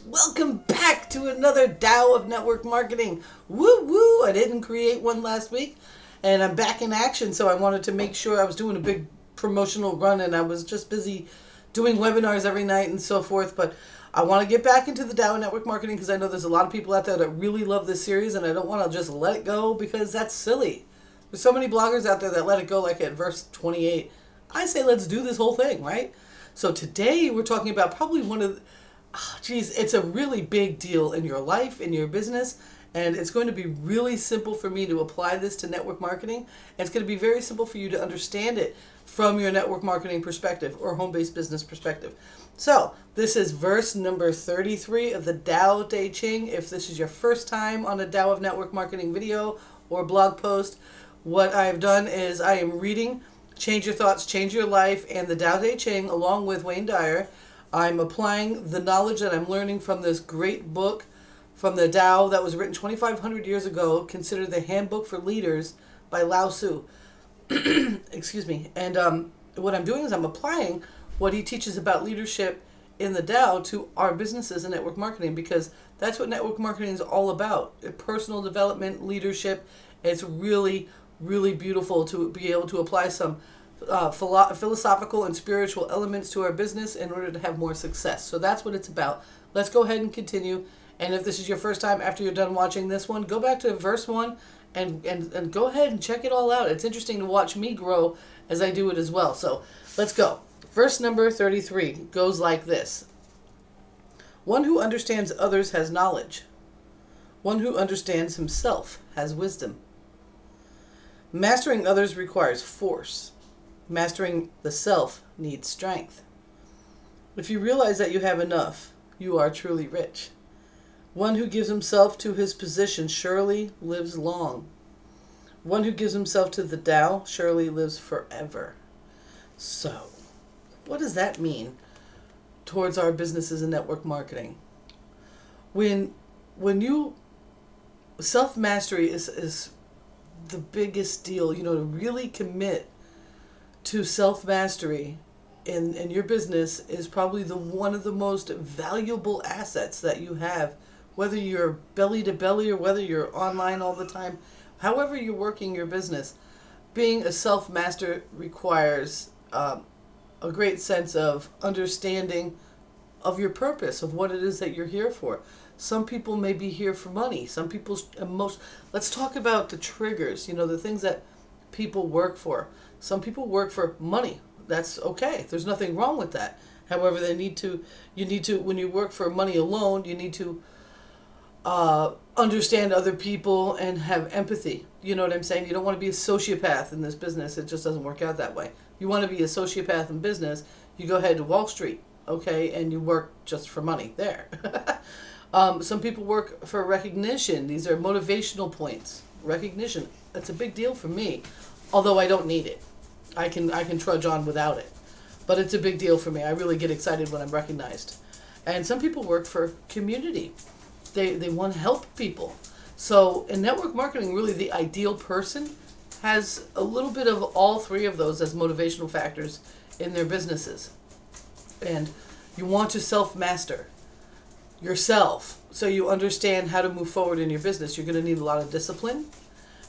Welcome back to another Tao of Network Marketing. Woo woo! I didn't create one last week, and I'm back in action, so I wanted to make sure I was doing a big promotional run, and I was just busy doing webinars every night and so forth, but I want to get back into the Tao of Network Marketing because I know there's a lot of people out there that really love this series, and I don't want to just let it go because that's silly. There's so many bloggers out there that let it go like at verse 28. I say let's do this whole thing, right? So today we're talking about probably one of it's a really big deal in your life, in your business, and it's going to be really simple for me to apply this to network marketing. And it's going to be very simple for you to understand it from your network marketing perspective or home-based business perspective. So this is verse number 33 of the Tao Te Ching. If this is your first time on a Tao of Network Marketing video or blog post, what I've done is I am reading Change Your Thoughts, Change Your Life and the Tao Te Ching along with Wayne Dyer. I'm applying the knowledge that I'm learning from this great book from the Tao that was written 2,500 years ago, considered the Handbook for Leaders by Lao Tzu. Excuse me. And what I'm doing is I'm applying what he teaches about leadership in the Tao to our businesses and network marketing, because that's what network marketing is all about. Personal development, leadership. It's really, really beautiful to be able to apply some philosophical and spiritual elements to our business in order to have more success. So that's what it's about. Let's go ahead and continue. And if this is your first time after you're done watching this one, go back to verse 1 and go ahead and check it all out. It's interesting to watch me grow as I do it as well. So let's go. Verse number 33 goes like this. One who understands others has knowledge. One who understands himself has wisdom. Mastering others requires force. Mastering the self needs strength. If you realize that you have enough, you are truly rich. One who gives himself to his position surely lives long. One who gives himself to the Tao surely lives forever. So, what does that mean towards our businesses and network marketing? When you self-mastery is the biggest deal, to really commit to self-mastery in your business is probably one of the most valuable assets that you have, whether you're belly to belly or whether you're online all the time. However you're working your business, being a self-master requires a great sense of understanding of your purpose, of what it is that you're here for. Some people may be here for money. Some people's let's talk about the triggers, the things that people work for. Some people work for money. That's okay. There's nothing wrong with that. However, you need to, when you work for money alone, you need to understand other people and have empathy. You know what I'm saying? You don't want to be a sociopath in this business. It just doesn't work out that way. You want to be a sociopath in business, you go ahead to Wall Street, okay, and you work just for money there. Some people work for recognition. These are motivational points. Recognition. That's a big deal for me, although I don't need it. I can trudge on without it. But it's a big deal for me. I really get excited when I'm recognized. And some people work for community. They want to help people. So in network marketing, really the ideal person has a little bit of all three of those as motivational factors in their businesses. And you want to self-master yourself so you understand how to move forward in your business. You're going to need a lot of discipline.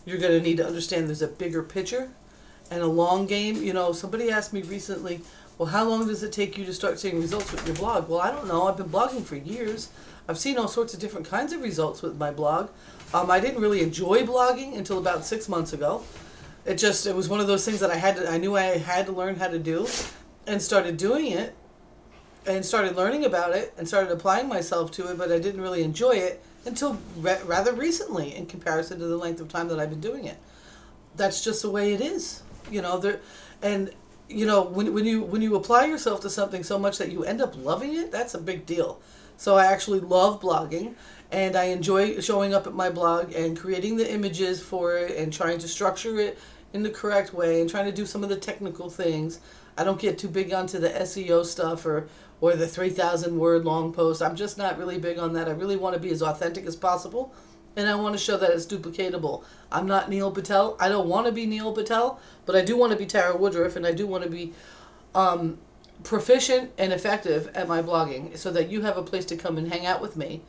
You're going to need to understand there's a bigger picture and a long game. Somebody asked me recently, well, how long does it take you to start seeing results with your blog? Well, I don't know. I've been blogging for years. I've seen all sorts of different kinds of results with my blog. I didn't really enjoy blogging until about 6 months ago. It was one of those things that I knew I had to learn how to do, and started doing it and started learning about it and started applying myself to it, but I didn't really enjoy it until rather recently in comparison to the length of time that I've been doing it. That's just the way it is. When you apply yourself to something so much that you end up loving it, that's a big deal. So I actually love blogging, and I enjoy showing up at my blog and creating the images for it and trying to structure it in the correct way and trying to do some of the technical things. I don't get too big onto the SEO stuff or the 3,000 word long post. I'm just not really big on that. I really want to be as authentic as possible, and I want to show that it's duplicatable. I'm not Neil Patel. I don't want to be Neil Patel, but I do want to be Tara Woodruff, and I do want to be proficient and effective at my blogging so that you have a place to come and hang out with me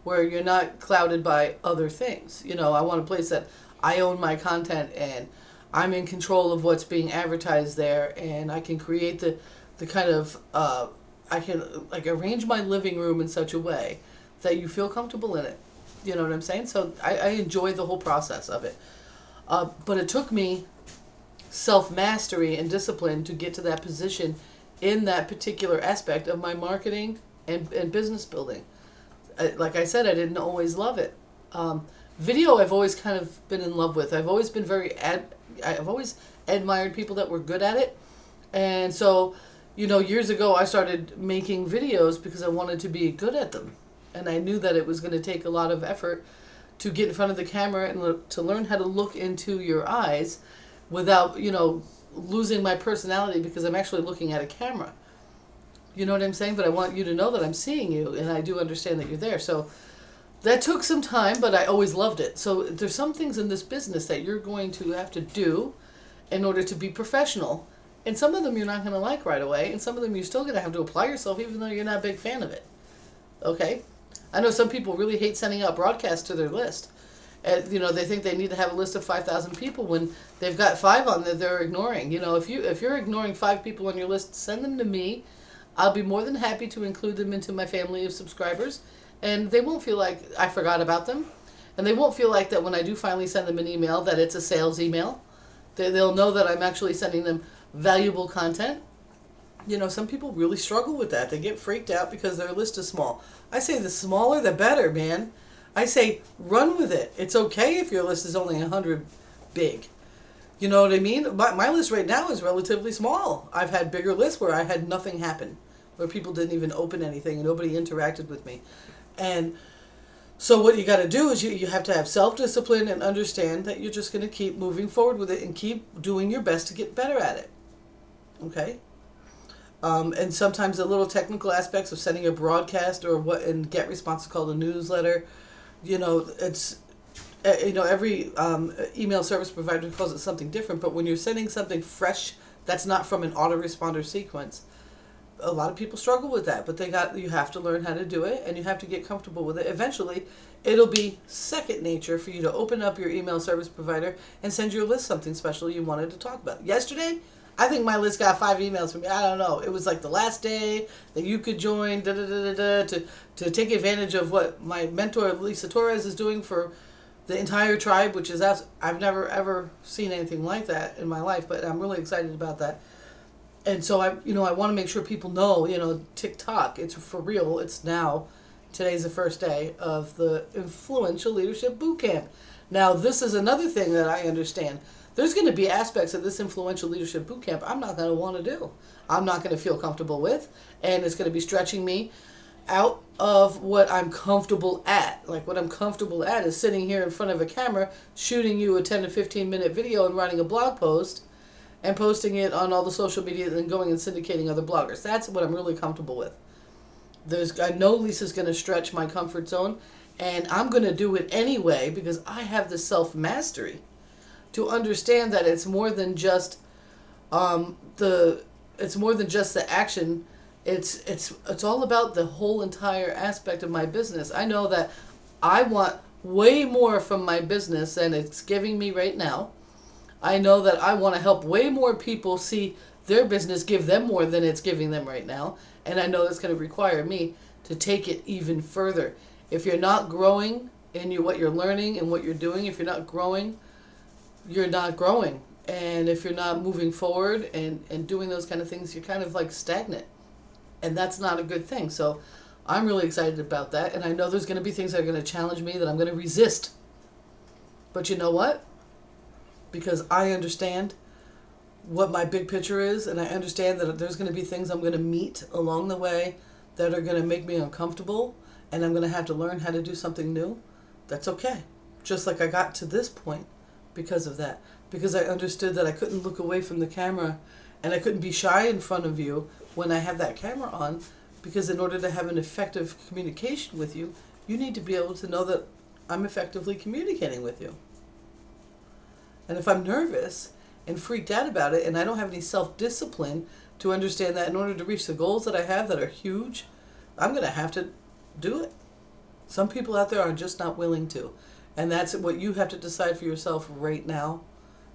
where you're not clouded by other things. I want a place that I own my content and I'm in control of what's being advertised there, and I can create the kind of I can like arrange my living room in such a way that you feel comfortable in it. You know what I'm saying? So I enjoy the whole process of it. But it took me self-mastery and discipline to get to that position in that particular aspect of my marketing and business building. Like I said, I didn't always love it. Video I've always kind of been in love with. I've always been I've always admired people that were good at it. And so, years ago I started making videos because I wanted to be good at them. And I knew that it was going to take a lot of effort to get in front of the camera and to learn how to look into your eyes without, losing my personality because I'm actually looking at a camera. You know what I'm saying? But I want you to know that I'm seeing you, and I do understand that you're there. So that took some time, but I always loved it. So there's some things in this business that you're going to have to do in order to be professional. And some of them you're not going to like right away, and some of them you're still going to have to apply yourself even though you're not a big fan of it. Okay? I know some people really hate sending out broadcasts to their list. They think they need to have a list of 5,000 people when they've got 5 on that they're ignoring. If you're ignoring 5 people on your list, send them to me. I'll be more than happy to include them into my family of subscribers, and they won't feel like I forgot about them, and they won't feel like that when I do finally send them an email that it's a sales email. They'll know that I'm actually sending them valuable content. Some people really struggle with that. They get freaked out because their list is small. I say the smaller the better, man. I say run with it. It's okay if your list is only 100 big. You know what I mean? My list right now is relatively small. I've had bigger lists where I had nothing happen, where people didn't even open anything and nobody interacted with me. And so what you got to do is you have to have self-discipline and understand that you're just going to keep moving forward with it and keep doing your best to get better at it. Okay? And sometimes the little technical aspects of sending a broadcast or what in GetResponse is called a newsletter, it's every email service provider calls it something different. But when you're sending something fresh that's not from an autoresponder sequence, a lot of people struggle with that. But you have to learn how to do it, and you have to get comfortable with it. Eventually, it'll be second nature for you to open up your email service provider and send your list something special you wanted to talk about. Yesterday, I think my list got 5 emails from me. I don't know. It was like the last day that you could join to take advantage of what my mentor Lisa Torres is doing for the entire tribe, which is I've never ever seen anything like that in my life, but I'm really excited about that. And so I want to make sure people know, TikTok, it's for real. It's now. Today's the first day of the Influential Leadership Bootcamp. Now, this is another thing that I understand. There's going to be aspects of this Influential Leadership Bootcamp I'm not going to want to do. I'm not going to feel comfortable with, and it's going to be stretching me out of what I'm comfortable at. Like, what I'm comfortable at is sitting here in front of a camera, shooting you a 10 to 15 minute video and writing a blog post and posting it on all the social media and then going and syndicating other bloggers. That's what I'm really comfortable with. I know Lisa's going to stretch my comfort zone, and I'm going to do it anyway because I have the self-mastery to understand that it's more than just the action. It's all about the whole entire aspect of my business. I know that I want way more from my business than it's giving me right now. I know that I want to help way more people see their business give them more than it's giving them right now. And I know that's going to require me to take it even further. If you're not growing in what you're learning and what you're doing, if you're not growing, you're not growing. And if you're not moving forward and doing those kind of things, you're kind of like stagnant. And that's not a good thing. So I'm really excited about that. And I know there's going to be things that are going to challenge me that I'm going to resist. But you know what? Because I understand what my big picture is, and I understand that there's going to be things I'm going to meet along the way that are going to make me uncomfortable, and I'm going to have to learn how to do something new. That's okay. Just like I got to this point because of that. Because I understood that I couldn't look away from the camera, and I couldn't be shy in front of you when I have that camera on, because in order to have an effective communication with you, you need to be able to know that I'm effectively communicating with you. And if I'm nervous and freaked out about it and I don't have any self-discipline to understand that in order to reach the goals that I have that are huge, I'm going to have to do it. Some people out there are just not willing to. And that's what you have to decide for yourself right now.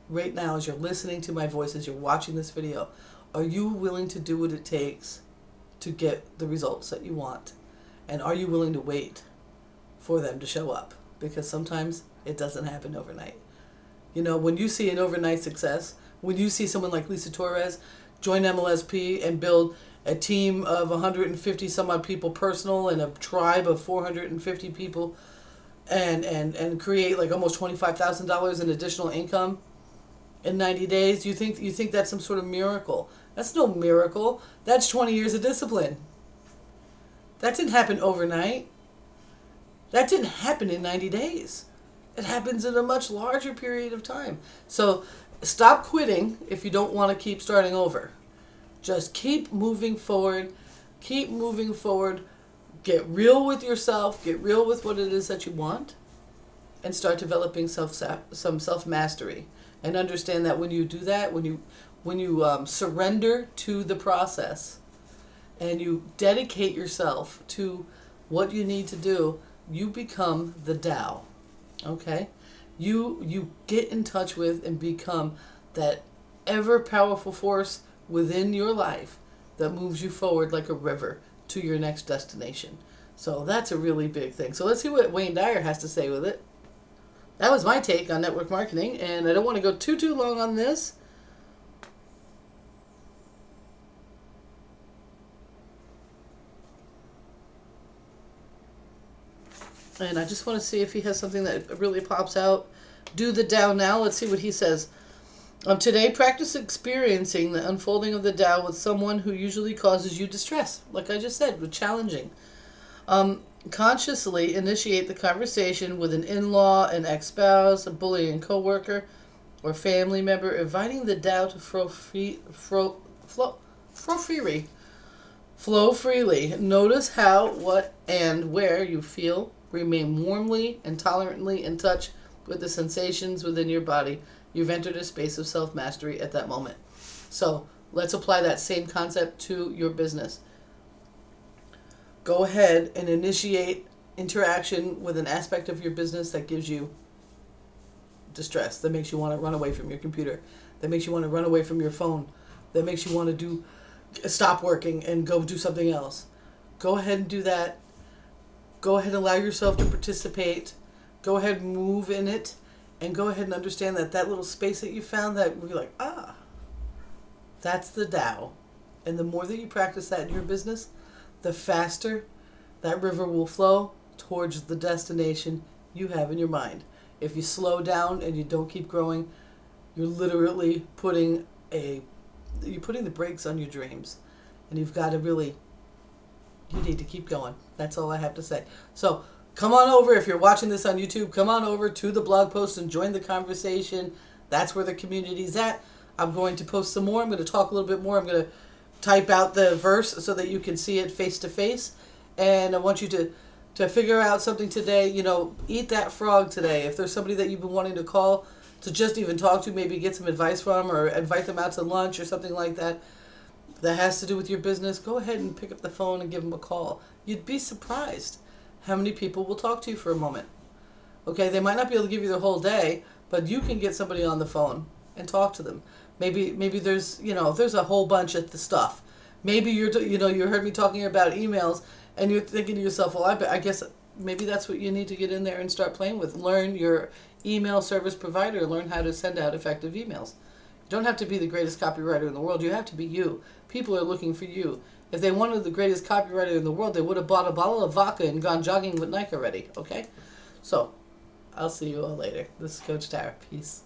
Right now, as you're listening to my voice, as you're watching this video, are you willing to do what it takes to get the results that you want? And are you willing to wait for them to show up? Because sometimes it doesn't happen overnight. You know, when you see an overnight success, when you see someone like Lisa Torres join MLSP and build a team of 150 some odd people personal and a tribe of 450 people and create like almost $25,000 in additional income in 90 days, you think that's some sort of miracle. That's no miracle. That's 20 years of discipline. That didn't happen overnight. That didn't happen in 90 days. It happens in a much larger period of time. So stop quitting if you don't want to keep starting over. Just keep moving forward. Keep moving forward. Get real with yourself. Get real with what it is that you want. And start developing some self-mastery. And understand that when you do that, when you surrender to the process and you dedicate yourself to what you need to do, you become the Tao. Okay? You get in touch with and become that ever powerful force within your life that moves you forward like a river to your next destination. So that's a really big thing. So let's see what Wayne Dyer has to say with it. That was my take on network marketing, and I don't want to go too long on this. And I just want to see if he has something that really pops out. Do the Tao now. Let's see what he says. Today, practice experiencing the unfolding of the Tao with someone who usually causes you distress. Like I just said, with challenging. Consciously initiate the conversation with an in-law, an ex-spouse, a bullying coworker, or family member, inviting the Tao to flow freely. Notice how, what, and where you feel. Remain warmly and tolerantly in touch with the sensations within your body. You've entered a space of self-mastery at that moment. So let's apply that same concept to your business. Go ahead and initiate interaction with an aspect of your business that gives you distress, that makes you want to run away from your computer, that makes you want to run away from your phone, that makes you want to stop working and go do something else. Go ahead and do that. Go ahead and allow yourself to participate. Go ahead and move in it, and go ahead and understand that little space that you found, that you're like, that's the Tao. And the more that you practice that in your business, the faster that river will flow towards the destination you have in your mind. If you slow down and you don't keep growing, you're literally putting the brakes on your dreams. And you've got to you need to keep going. That's all I have to say. So come on over, if you're watching this on YouTube, come on over to the blog post and join the conversation. That's where the community's at. I'm going to post some more. I'm going to talk a little bit more. I'm going to type out the verse so that you can see it face to face. And I want you to figure out something today. Eat that frog today. If there's somebody that you've been wanting to call to just even talk to, maybe get some advice from, or invite them out to lunch or something like that has to do with your business, go ahead and pick up the phone and give them a call. You'd be surprised how many people will talk to you for a moment. Okay, they might not be able to give you the whole day, but you can get somebody on the phone and talk to them. Maybe there's a whole bunch of the stuff. Maybe you heard me talking about emails and you're thinking to yourself, well, I guess maybe that's what you need to get in there and start playing with. Learn your email service provider. Learn how to send out effective emails. You don't have to be the greatest copywriter in the world. You have to be you. People are looking for you. If they wanted the greatest copywriter in the world, they would have bought a bottle of vodka and gone jogging with Nike already, okay? So, I'll see you all later. This is Coach Tara. Peace.